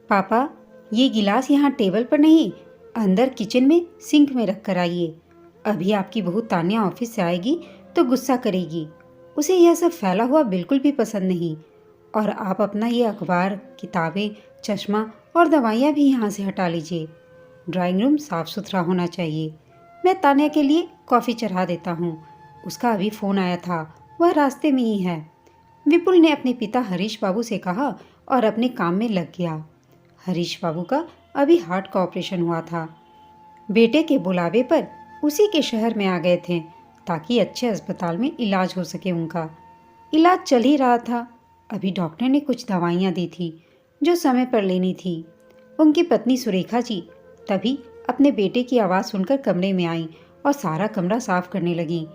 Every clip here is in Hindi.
पापा, ये गिलास यहाँ टेबल पर नहीं, अंदर किचन में सिंक में रख कर आइए। अभी आपकी बहू तान्या ऑफिस से आएगी तो गुस्सा करेगी। उसे यह सब फैला हुआ बिल्कुल भी पसंद नहीं। और आप अपना ये अखबार, किताबें, चश्मा और दवाइयाँ भी यहाँ से हटा लीजिए। ड्राइंग रूम साफ सुथरा होना चाहिए। मैं तान्या के लिए कॉफ़ी चढ़ा देता हूँ। उसका अभी फ़ोन आया था, वह रास्ते में ही है। विपुल ने अपने पिता हरीश बाबू से कहा और अपने काम में लग गया। हरीश बाबू का अभी हार्ट का ऑपरेशन हुआ था। बेटे के बुलावे पर उसी के शहर में आ गए थे ताकि अच्छे अस्पताल में इलाज हो सके उनका। इलाज चल ही रहा था। अभी डॉक्टर ने कुछ दवाइयाँ दी थी जो समय पर लेनी थी। उनकी पत्नी सुरेखा जी तभी अपने बेटे की आवाज़ सुनकर कमरे में आई और सारा कमरा साफ करने लगी।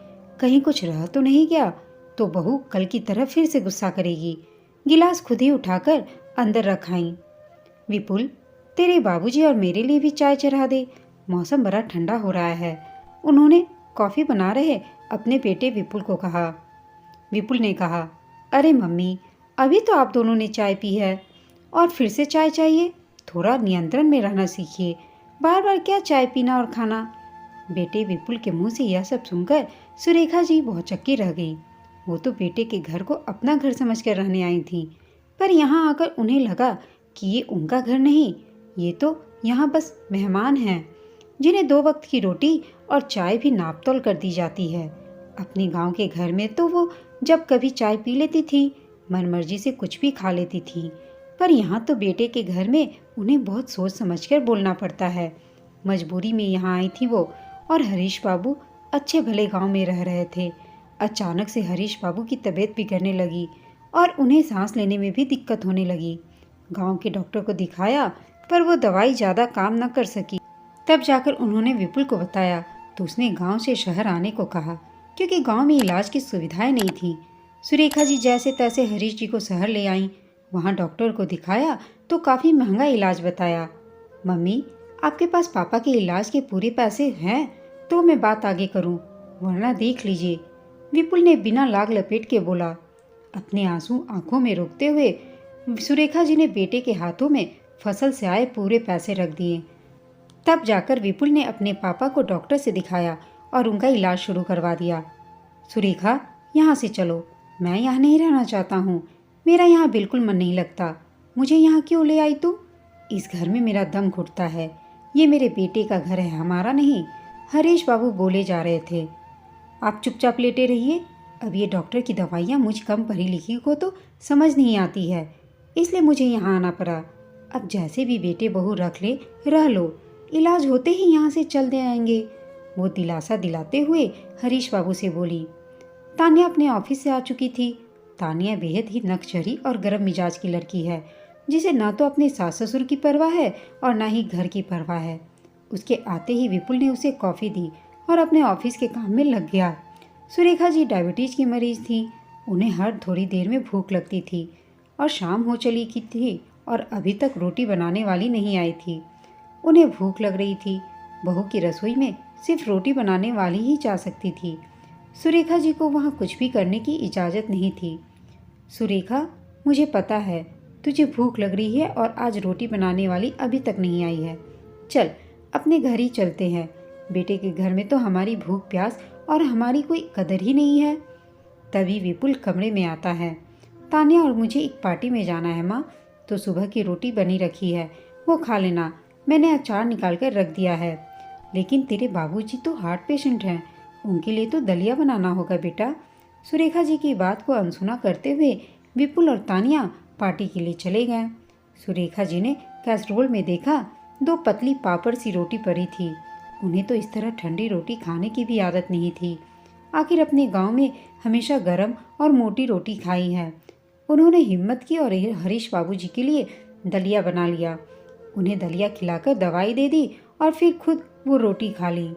कहीं कुछ रह तो नहीं गया तो बहू कल की तरह फिर से गुस्सा करेगी। गिलास खुद ही उठाकर अंदर रख आई। विपुल, तेरे बाबूजी और मेरे लिए भी चाय चढ़ा दे। मौसम बड़ा ठंडा हो रहा है। उन्होंने कॉफ़ी बना रहे अपने बेटे विपुल को कहा। विपुल ने कहा, अरे मम्मी, अभी तो आप दोनों ने चाय पी है और फिर से चाय चाहिए। थोड़ा नियंत्रण में रहना सीखिए। बार बार क्या चाय पीना और खाना। बेटे विपुल के मुंह से यह सब सुनकर सुरेखा जी बहुत चक्की रह गई। वो तो बेटे के घर को अपना घर समझकर रहने आई थी, पर यहाँ आकर उन्हें लगा कि ये उनका घर नहीं, ये तो यहाँ बस मेहमान हैं जिन्हें 2 वक्त की रोटी और चाय भी नापतोल कर दी जाती है। अपने गांव के घर में तो वो जब कभी चाय पी लेती थी, मनमर्जी से कुछ भी खा लेती थी, पर यहाँ तो बेटे के घर में उन्हें बहुत सोच समझकर बोलना पड़ता है। मजबूरी में यहाँ आई थी वो। और हरीश बाबू अच्छे भले गांव में रह रहे थे। अचानक से हरीश बाबू की तबीयत बिगड़ने लगी और उन्हें सांस लेने में भी दिक्कत होने लगी। गांव के डॉक्टर को दिखाया पर वो दवाई ज़्यादा काम न कर सकी। तब जाकर उन्होंने विपुल को बताया तो उसने गांव से शहर आने को कहा, क्योंकि गांव में इलाज की सुविधाएं नहीं थी। सुरेखा जी जैसे तैसे हरीश जी को शहर ले आईं। वहां डॉक्टर को दिखाया तो काफ़ी महंगा इलाज बताया। मम्मी, आपके पास पापा के इलाज के पूरे पैसे हैं तो मैं बात आगे करूं, वरना देख लीजिए। विपुल ने बिना लाग लपेट के बोला। अपने आंसू आंखों में रोकते हुए सुरेखा जी ने बेटे के हाथों में फसल से आए पूरे पैसे रख दिए। तब जाकर विपुल ने अपने पापा को डॉक्टर से दिखाया और उनका इलाज शुरू करवा दिया। सुरेखा, यहाँ से चलो, मैं यहाँ नहीं रहना चाहता हूँ। मेरा यहाँ बिल्कुल मन नहीं लगता। मुझे यहाँ क्यों ले आई तू? इस घर में मेरा दम घुटता है। ये मेरे बेटे का घर है, हमारा नहीं। हरीश बाबू बोले जा रहे थे। आप चुपचाप लेटे रहिए। अब ये डॉक्टर की दवाइयाँ मुझ कम पढ़ी लिखी को तो समझ नहीं आती है, इसलिए मुझे यहाँ आना पड़ा। अब जैसे भी बेटे बहू रख ले, रह लो। इलाज होते ही यहाँ से चल दे आएंगे। वो दिलासा दिलाते हुए हरीश बाबू से बोली। तान्या अपने ऑफिस से आ चुकी थी। तान्या बेहद ही नकचरी और गर्म मिजाज की लड़की है, जिसे ना तो अपने सास ससुर की परवाह है और ना ही घर की परवाह है। उसके आते ही विपुल ने उसे कॉफ़ी दी और अपने ऑफिस के काम में लग गया। सुरेखा जी डायबिटीज की मरीज थी। उन्हें हर थोड़ी देर में भूख लगती थी और शाम हो चली की थी और अभी तक रोटी बनाने वाली नहीं आई थी। उन्हें भूख लग रही थी। बहू की रसोई में सिर्फ रोटी बनाने वाली ही जा सकती थी। सुरेखा जी को वहाँ कुछ भी करने की इजाज़त नहीं थी। सुरेखा, मुझे पता है तुझे भूख लग रही है और आज रोटी बनाने वाली अभी तक नहीं आई है। चल, अपने घर ही चलते हैं। बेटे के घर में तो हमारी भूख प्यास और हमारी कोई कदर ही नहीं है। तभी विपुल कमरे में आता है। तान्या और मुझे एक पार्टी में जाना है माँ, तो सुबह की रोटी बनी रखी है, वो खा लेना। मैंने अचार निकाल कर रख दिया है। लेकिन तेरे बाबूजी तो हार्ट पेशेंट हैं, उनके लिए तो दलिया बनाना होगा बेटा। सुरेखा जी की बात को अनसुना करते हुए विपुल और तान्या पार्टी के लिए चले गए। सुरेखा जी ने कैसरोल में देखा 2 पतली पापड़ सी रोटी पड़ी थी। उन्हें तो इस तरह ठंडी रोटी खाने की भी आदत नहीं थी। आखिर अपने गांव में हमेशा गरम और मोटी रोटी खाई है। उन्होंने हिम्मत की और हरीश बाबूजी के लिए दलिया बना लिया। उन्हें दलिया खिलाकर दवाई दे दी और फिर खुद वो रोटी खा ली।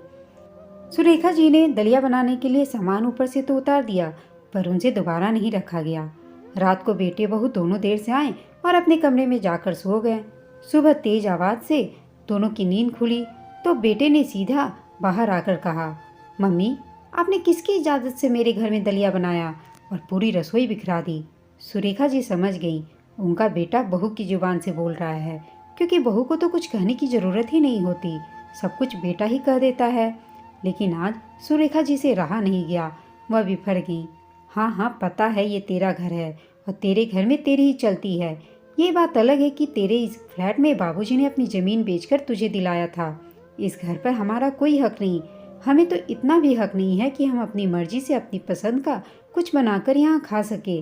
सुरेखा जी ने दलिया बनाने के लिए सामान ऊपर से तो उतार दिया, पर उनसे दोबारा नहीं रखा गया। रात को बेटे बहू दोनों देर से आए और अपने कमरे में जाकर सो गए। सुबह तेज आवाज़ से दोनों की नींद खुली तो बेटे ने सीधा बाहर आकर कहा, मम्मी, आपने किसकी इजाज़त से मेरे घर में दलिया बनाया और पूरी रसोई बिखरा दी। सुरेखा जी समझ गई, उनका बेटा बहू की जुबान से बोल रहा है, क्योंकि बहू को तो कुछ कहने की ज़रूरत ही नहीं होती, सब कुछ बेटा ही कह देता है। लेकिन आज सुरेखा जी से रहा नहीं गया, वह बिफर गई। हाँ हाँ, पता है ये तेरा घर है और तेरे घर में तेरी ही चलती है। ये बात अलग है कि तेरे इस फ्लैट में बाबूजी ने अपनी ज़मीन बेचकर तुझे दिलाया था। इस घर पर हमारा कोई हक नहीं। हमें तो इतना भी हक नहीं है कि हम अपनी मर्जी से अपनी पसंद का कुछ बनाकर यहाँ खा सके।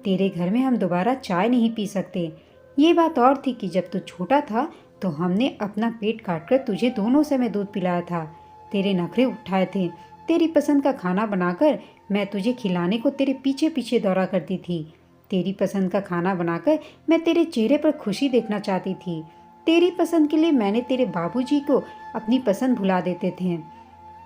तेरे घर में हम दोबारा चाय नहीं पी सकते। ये बात और थी कि जब तू छोटा था तो हमने अपना पेट काटकर तुझे दोनों समय दूध पिलाया था, तेरे नखरे उठाए थे। तेरी पसंद का खाना बनाकर मैं तुझे खिलाने को तेरे पीछे पीछे दौड़ा करती थी। तेरी पसंद का खाना बनाकर मैं तेरे चेहरे पर खुशी देखना चाहती थी। तेरी पसंद के लिए मैंने तेरे बाबूजी को अपनी पसंद भुला देते थे।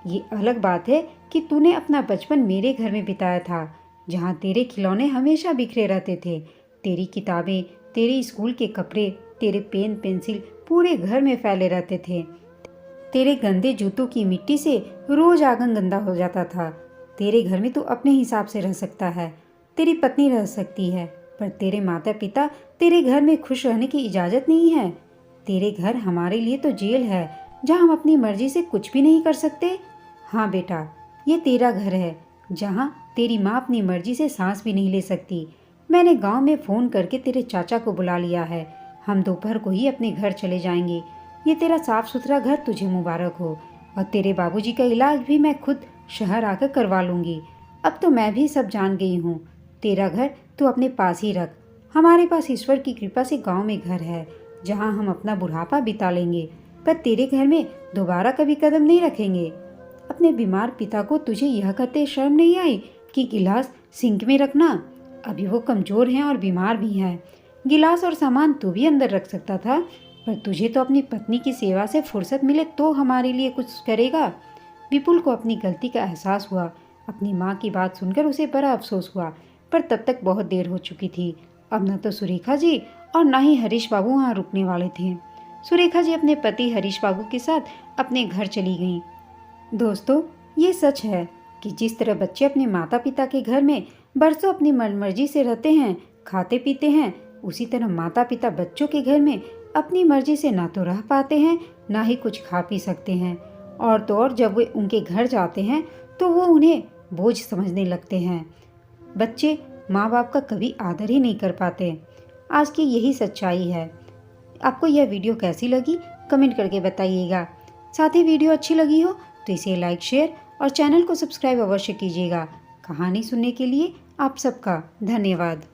ये अलग बात है कि तूने अपना बचपन मेरे घर में बिताया था, जहाँ तेरे खिलौने हमेशा बिखरे रहते थे। तेरी किताबें, तेरे स्कूल के कपड़े, तेरे पेन पेंसिल पूरे घर में फैले रहते थे। तेरे गंदे जूतों की मिट्टी से रोज आंगन गंदा हो जाता था। तेरे घर में तू अपने हिसाब से रह सकता है, तेरी पत्नी रह सकती है, पर तेरे माता पिता तेरे घर में खुश रहने की इजाज़त नहीं है। तेरे घर हमारे लिए तो जेल है, जहाँ हम अपनी मर्जी से कुछ भी नहीं कर सकते। हाँ बेटा, ये तेरा घर है, जहाँ तेरी माँ अपनी मर्जी से सांस भी नहीं ले सकती। मैंने गांव में फ़ोन करके तेरे चाचा को बुला लिया है। हम दोपहर को ही अपने घर चले जाएंगे। ये तेरा साफ सुथरा घर तुझे मुबारक हो, और तेरे बाबूजी का इलाज भी मैं खुद शहर आकर करवा लूँगी। अब तो मैं भी सब जान गई हूँ। तेरा घर तू अपने पास ही रख। हमारे पास ईश्वर की कृपा से गांव में घर है, जहाँ हम अपना बुढ़ापा बिता लेंगे, पर तेरे घर में दोबारा कभी कदम नहीं रखेंगे। अपने बीमार पिता को तुझे यह कहते शर्म नहीं आई कि गिलास सिंक में रखना? अभी वो कमज़ोर हैं और बीमार भी हैं। गिलास और सामान तू भी अंदर रख सकता था, पर तुझे तो अपनी पत्नी की सेवा से फुर्सत मिले तो हमारे लिए कुछ करेगा। विपुल को अपनी गलती का एहसास हुआ। अपनी माँ की बात सुनकर उसे बड़ा अफसोस हुआ, पर तब तक बहुत देर हो चुकी थी। अब न तो सुरेखा जी और न ही हरीश बाबू वहाँ रुकने वाले थे। सुरेखा जी अपने पति हरीश बाबू के साथ अपने घर चली गईं। दोस्तों, ये सच है कि जिस तरह बच्चे अपने माता पिता के घर में बरसों अपनी मनमर्जी से रहते हैं, खाते पीते हैं, उसी तरह माता पिता बच्चों के घर में अपनी मर्जी से ना तो रह पाते हैं, ना ही कुछ खा पी सकते हैं। और तो और जब वे उनके घर जाते हैं तो वो उन्हें बोझ समझने लगते हैं। बच्चे माँ बाप का कभी आदर ही नहीं कर पाते। आज की यही सच्चाई है। आपको यह वीडियो कैसी लगी कमेंट करके बताइएगा। साथ ही वीडियो अच्छी लगी हो तो इसे लाइक, शेयर और चैनल को सब्सक्राइब अवश्य कीजिएगा। कहानी सुनने के लिए आप सबका धन्यवाद।